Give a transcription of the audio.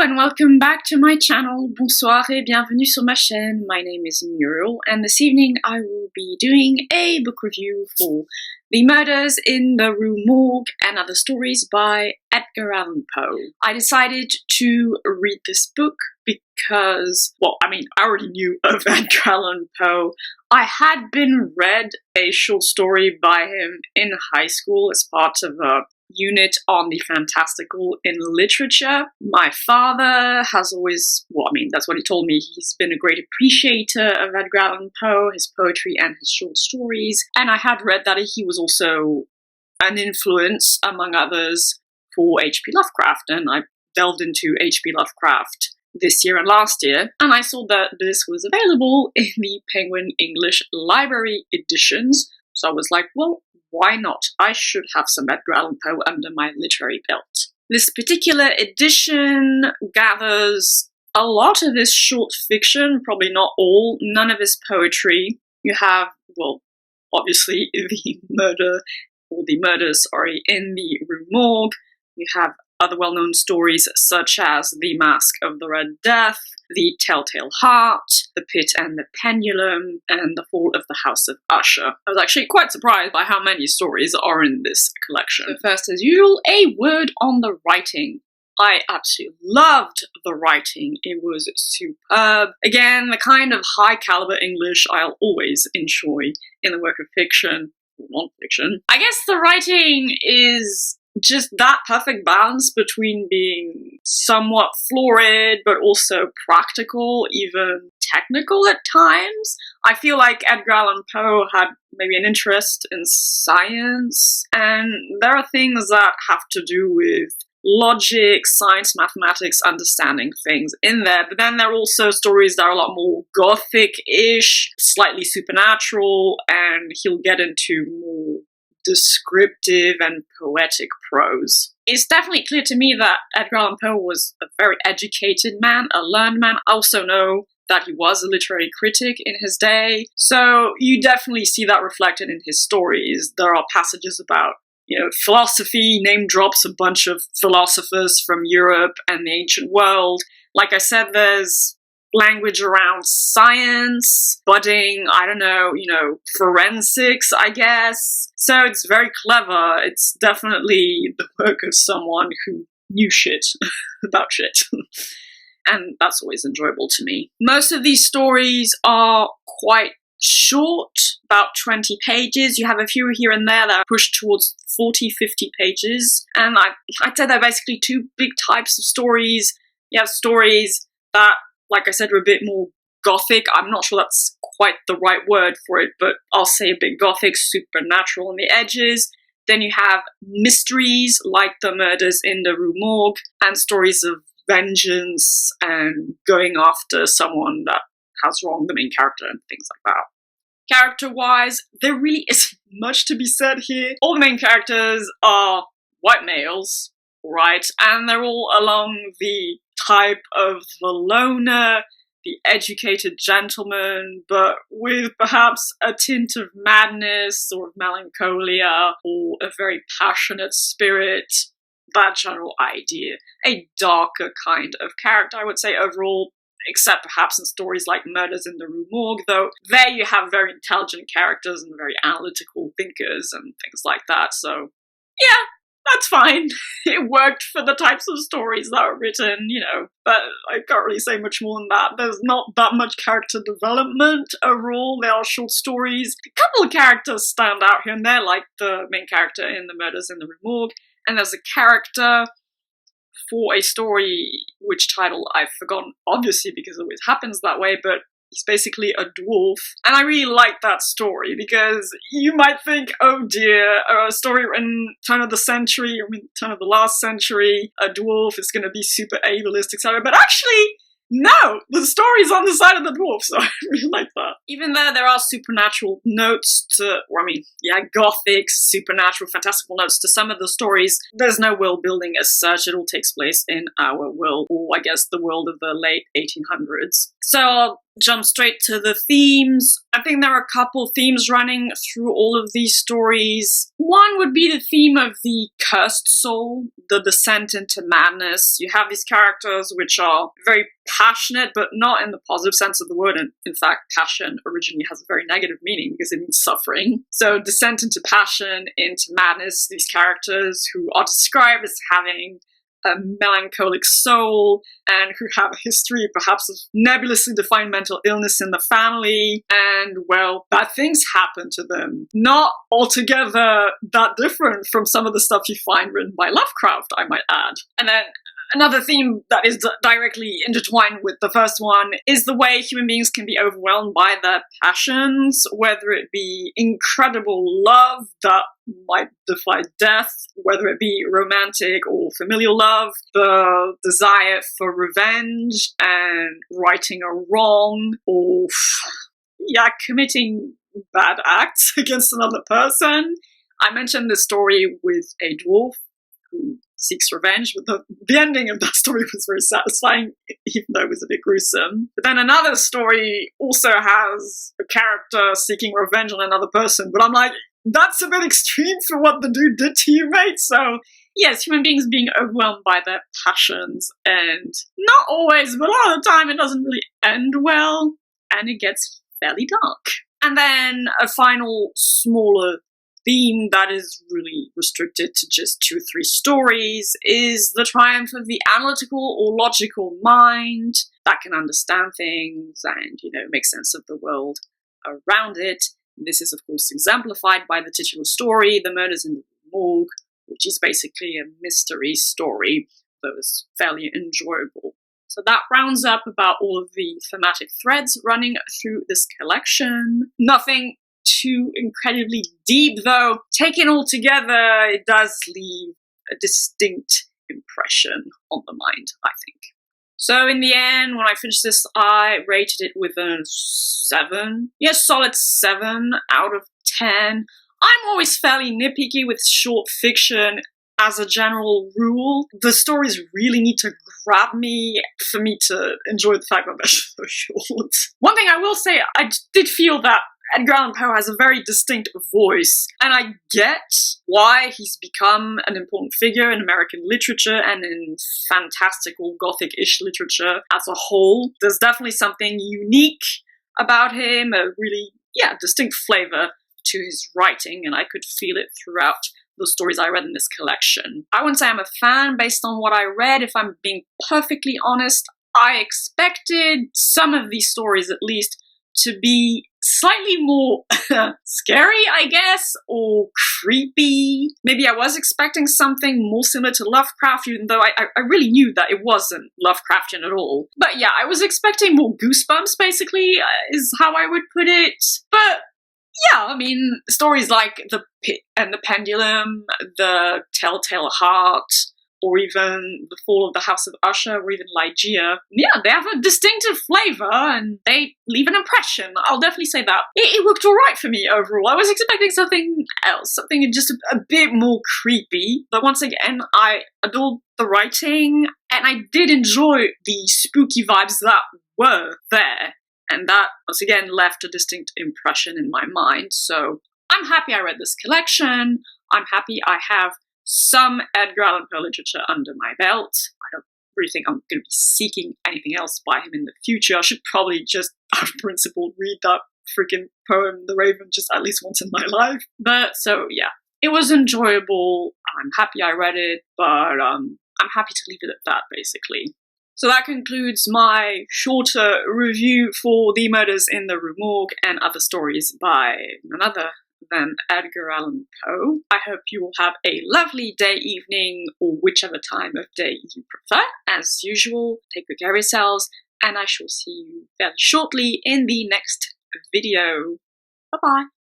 and welcome back to my channel. Bonsoir et bienvenue sur ma chaîne. My name is Muriel and this evening I will be doing a book review for The Murders in the Rue Morgue and Other Stories by Edgar Allan Poe. I decided to read this book because, I already knew of Edgar Allan Poe. I had been read a short story by him in high school as part of a unit on the fantastical in literature. My father has always, that's what he told me. He's been a great appreciator of Edgar Allan Poe, his poetry and his short stories. And I had read that he was also an influence, among others, for H.P. Lovecraft. And I delved into H.P. Lovecraft this year and last year, and I saw that this was available in the Penguin English Library editions. So I was like, well, why not? I should have some Edgar Allan Poe under my literary belt. This particular edition gathers a lot of his short fiction, probably not all, none of his poetry. You have, obviously the murders, in the Rue Morgue. You have other well-known stories such as The Mask of the Red Death, The Telltale Heart, The Pit and the Pendulum, and The Fall of the House of Usher. I was actually quite surprised by how many stories are in this collection. So first, as usual, a word on the writing. I absolutely loved the writing. It was superb. Again, the kind of high-caliber English I'll always enjoy in the work of fiction, or non-fiction. I guess the writing is just that perfect balance between being somewhat florid, but also practical, even technical at times. I feel like Edgar Allan Poe had maybe an interest in science, and there are things that have to do with logic, science, mathematics, understanding things in there, but then there are also stories that are a lot more gothic-ish, slightly supernatural, and he'll get into more descriptive and poetic prose. It's definitely clear to me that Edgar Allan Poe was a very educated man, a learned man. I also know that he was a literary critic in his day, so you definitely see that reflected in his stories. There are passages about, philosophy, name drops a bunch of philosophers from Europe and the ancient world. Like I said, there's language around science, budding, forensics, I guess. So it's very clever. It's definitely the work of someone who knew shit about shit. And that's always enjoyable to me. Most of these stories are quite short, about 20 pages. You have a few here and there that are pushed towards 40, 50 pages. And I'd say there are basically two big types of stories. You have stories that, like I said, are a bit more gothic. I'm not sure that's quite the right word for it, but I'll say a bit gothic, supernatural on the edges. Then you have mysteries like The Murders in the Rue Morgue and stories of vengeance and going after someone that has wronged the main character and things like that. Character-wise, there really isn't much to be said here. All the main characters are white males, right? And they're all along the type of the loner, the educated gentleman, but with perhaps a tint of madness or melancholia or a very passionate spirit. That general idea. A darker kind of character, I would say, overall, except perhaps in stories like Murders in the Rue Morgue, though there you have very intelligent characters and very analytical thinkers and things like that, so yeah, that's fine. It worked for the types of stories that were written, but I can't really say much more than that. There's not that much character development overall. They are short stories. A couple of characters stand out here and there, like the main character in The Murders in the Rue Morgue, and there's a character for a story which title I've forgotten, obviously, because it always happens that way, but he's basically a dwarf. And I really like that story because you might think, oh dear, a story in turn of the last century, a dwarf is going to be super ableist, etc. But actually, no, the story's on the side of the dwarf, so I really like that. Even though there are supernatural notes to, gothic, supernatural, fantastical notes to some of the stories, there's no world building as such. It all takes place in our world, or I guess the world of the late 1800s. So I'll jump straight to the themes. I think there are a couple themes running through all of these stories. One would be the theme of the cursed soul, the descent into madness. You have these characters which are very passionate, but not in the positive sense of the word. And in fact, passion originally has a very negative meaning because it means suffering. So descent into passion, into madness, these characters who are described as having a melancholic soul and who have a history perhaps of nebulously defined mental illness in the family, and well, bad things happen to them. Not altogether that different from some of the stuff you find written by Lovecraft, I might add. And then another theme that is directly intertwined with the first one is the way human beings can be overwhelmed by their passions, whether it be incredible love that might defy death, whether it be romantic or familial love, the desire for revenge and righting a wrong, or committing bad acts against another person. I mentioned this story with a dwarf who seeks revenge, but the ending of that story was very satisfying, even though it was a bit gruesome. But then another story also has a character seeking revenge on another person, but I'm like, that's a bit extreme for what the dude did to you, mate. So yes, human beings being overwhelmed by their passions, and not always, but a lot of the time it doesn't really end well, and it gets fairly dark. And then a final smaller theme that is really restricted to just 2 or 3 stories is the triumph of the analytical or logical mind that can understand things and, make sense of the world around it. This is, of course, exemplified by the titular story, The Murders in the Rue Morgue, which is basically a mystery story that was fairly enjoyable. So that rounds up about all of the thematic threads running through this collection. Nothing too incredibly deep, though. Taken all together, it does leave a distinct impression on the mind, I think. So in the end, when I finished this, I rated it with a 7. Yes, solid 7 out of 10. I'm always fairly nitpicky with short fiction as a general rule. The stories really need to grab me for me to enjoy the fact that they're so short. One thing I will say, I did feel that Edgar Allan Poe has a very distinct voice, and I get why he's become an important figure in American literature and in fantastical Gothic-ish literature as a whole. There's definitely something unique about him, a really, distinct flavor to his writing, and I could feel it throughout the stories I read in this collection. I wouldn't say I'm a fan based on what I read. If I'm being perfectly honest, I expected some of these stories, at least, to be slightly more scary, I guess, or creepy. Maybe I was expecting something more similar to Lovecraft, even though I really knew that it wasn't Lovecraftian at all. But I was expecting more goosebumps, basically, is how I would put it. But stories like The Pit and the Pendulum, The Telltale Heart, or even The Fall of the House of Usher, or even Ligeia. They have a distinctive flavor, and they leave an impression. I'll definitely say that. It worked alright for me overall. I was expecting something else, something just a bit more creepy. But once again, I adored the writing, and I did enjoy the spooky vibes that were there. And that, once again, left a distinct impression in my mind. So I'm happy I read this collection. I'm happy I have some Edgar Allan Poe literature under my belt. I don't really think I'm going to be seeking anything else by him in the future. I should probably just, out of principle, read that freaking poem, The Raven, just at least once in my life. But, it was enjoyable. I'm happy I read it, but I'm happy to leave it at that, basically. So that concludes my shorter review for The Murders in the Rue Morgue and other stories by none other than Edgar Allan Poe. I hope you will have a lovely day, evening, or whichever time of day you prefer. As usual, take good care of yourselves, and I shall see you very shortly in the next video. Bye-bye.